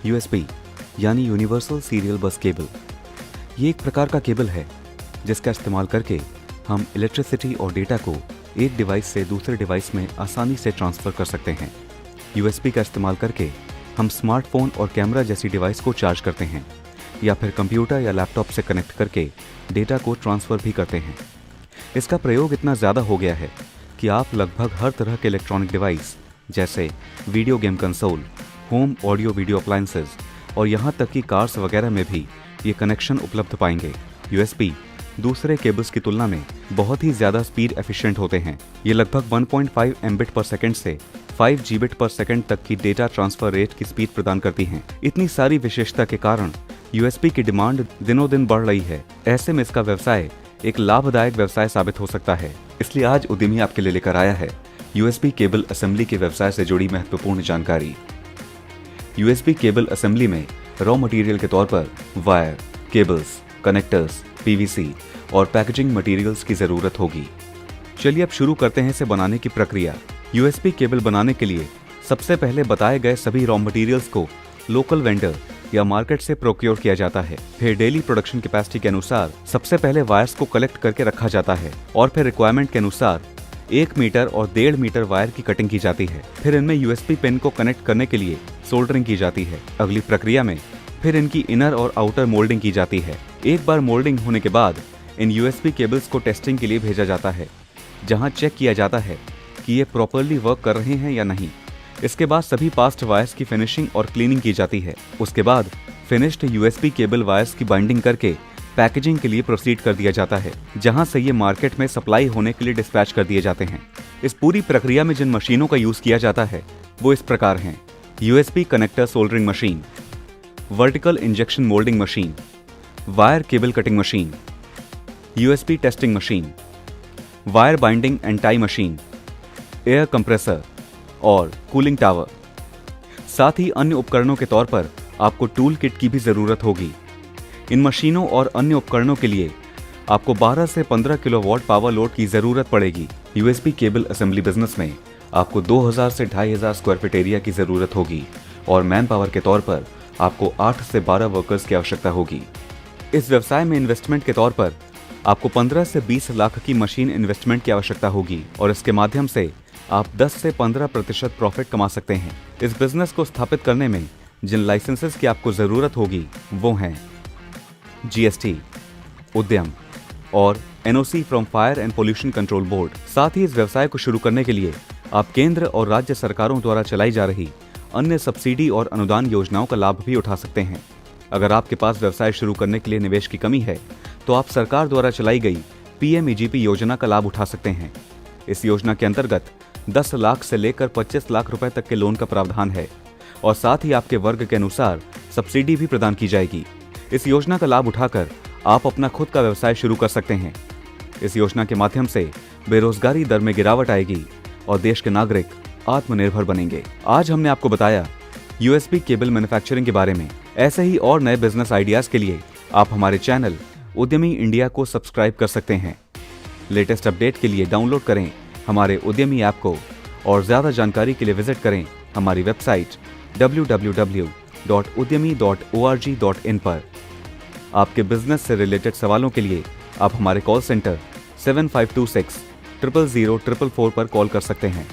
USB यानी universal serial बस cable. ये एक प्रकार का केबल है जिसका इस्तेमाल करके हम इलेक्ट्रिसिटी और डेटा को एक डिवाइस से दूसरे डिवाइस में आसानी से ट्रांसफ़र कर सकते हैं। यूएसबी का इस्तेमाल करके हम स्मार्टफोन और कैमरा जैसी डिवाइस को चार्ज करते हैं या फिर कंप्यूटर या लैपटॉप से कनेक्ट करके डेटा को ट्रांसफ़र भी करते हैं। इसका प्रयोग इतना ज़्यादा हो गया है कि आप लगभग हर तरह के इलेक्ट्रॉनिक डिवाइस जैसे video game console, home audio video appliances और यहाँ तक कि कार्स वगैरह में भी ये कनेक्शन उपलब्ध पाएंगे। यूएसबी दूसरे केबल्स की तुलना में बहुत ही ज़्यादा स्पीड एफिशिएंट होते हैं। ये लगभग 1.5 एमबिट पर सेकेंड से 5 जीबिट पर सेकेंड तक की डेटा ट्रांसफर रेट की स्पीड प्रदान करती हैं। इतनी सारी विशेषता के कारण यूएसबी की डिमांड दिनों दिन बढ़ रही है। ऐसे में इसका व्यवसाय एक लाभदायक व्यवसाय साबित हो सकता है। इसलिए आज उद्यमी आपके लिए लेकर आया है यूएसबी केबल असेंबली के व्यवसाय से जुड़ी महत्वपूर्ण जानकारी। यूएसबी केबल असेंबली में रॉ मटेरियल के तौर पर वायर, केबल्स, कनेक्टर्स, पीवीसी और पैकेजिंग मटेरियल्स की जरूरत होगी। चलिए अब शुरू करते हैं इसे बनाने की प्रक्रिया। यूएसबी केबल बनाने के लिए सबसे पहले बताए गए सभी रॉ मटेरियल्स को लोकल वेंडर या मार्केट से प्रोक्योर किया जाता है। फिर डेली प्रोडक्शन कैपेसिटी के अनुसार सबसे पहले वायर्स को कलेक्ट करके रखा जाता है और फिर रिक्वायरमेंट के अनुसार 1 मीटर और 1.5 मीटर वायर की कटिंग की जाती है। फिर इनमें यूएसबी पिन को कनेक्ट करने के लिए सोल्डरिंग की जाती है। अगली प्रक्रिया में फिर इनकी इनर और आउटर मोल्डिंग की जाती है। एक बार मोल्डिंग होने के बाद इन यूएसबी केबल्स को टेस्टिंग के लिए भेजा जाता है, जहां चेक किया जाता है कि ये प्रॉपर्ली वर्क कर रहे हैं या नहीं। इसके बाद सभी पास्ट वायर्स की फिनिशिंग और क्लीनिंग की जाती है। उसके बाद फिनिश्ड यूएसबी केबल वायर्स की बाइंडिंग करके पैकेजिंग के लिए प्रोसीड कर दिया जाता है, जहां से ये मार्केट में सप्लाई होने के लिए डिस्पैच कर दिए जाते हैं। इस पूरी प्रक्रिया में जिन मशीनों का यूज किया जाता है वो इस प्रकार हैं: USB connector soldering machine, vertical injection moulding machine, wire cable cutting machine, USB testing machine, wire binding and tie machine, air compressor और कूलिंग टावर। साथ ही अन्य उपकरणों के तौर पर आपको टूल किट की भी जरूरत होगी। इन मशीनों और अन्य उपकरणों के लिए आपको 12 से 15 किलोवाट पावर लोड की जरूरत पड़ेगी। यूएसबी केबल असेंबली बिजनेस में आपको 2000 से 2500 स्क्वायर फीट एरिया की जरूरत होगी और मैन पावर के तौर पर आपको 8 से 12 वर्कर्स की आवश्यकता होगी। इस व्यवसाय में इन्वेस्टमेंट के तौर पर आपको 15 से 20 लाख की मशीन इन्वेस्टमेंट की आवश्यकता होगी और इसके माध्यम से आप 10 से 15% प्रॉफिट कमा सकते हैं। इस बिजनेस को स्थापित करने में जिन लाइसेंसेस की आपको जरूरत होगी वो हैं जीएसटी, उद्यम और NOC from fire and pollution control board. साथ ही इस व्यवसाय को शुरू करने के लिए आप केंद्र और राज्य सरकारों द्वारा चलाई जा रही अन्य सब्सिडी और अनुदान योजनाओं का लाभ भी उठा सकते हैं। अगर आपके पास व्यवसाय शुरू करने के लिए निवेश की कमी है तो आप सरकार द्वारा चलाई गई पीएमईजीपी योजना का लाभ उठा सकते हैं। इस योजना के अंतर्गत 10 लाख से लेकर 25 लाख रुपए तक के लोन का प्रावधान है और साथ ही आपके वर्ग के अनुसार सब्सिडी भी प्रदान की जाएगी। इस योजना का लाभ उठाकर आप अपना खुद का व्यवसाय शुरू कर सकते हैं। इस योजना के माध्यम से बेरोजगारी दर में गिरावट आएगी और देश के नागरिक आत्मनिर्भर बनेंगे। आज हमने आपको बताया यूएसबी केबल मैन्युफैक्चरिंग के बारे में। ऐसे ही और नए बिजनेस आइडियाज के लिए आप हमारे चैनल उद्यमी इंडिया को सब्सक्राइब कर सकते हैं। लेटेस्ट अपडेट के लिए डाउनलोड करें हमारे उद्यमी ऐप को और ज्यादा जानकारी के लिए विजिट करें हमारी वेबसाइट www.udyami.org.in पर। आपके बिजनेस से रिलेटेड सवालों के लिए आप हमारे कॉल सेंटर 7526 000 444 पर कॉल कर सकते हैं।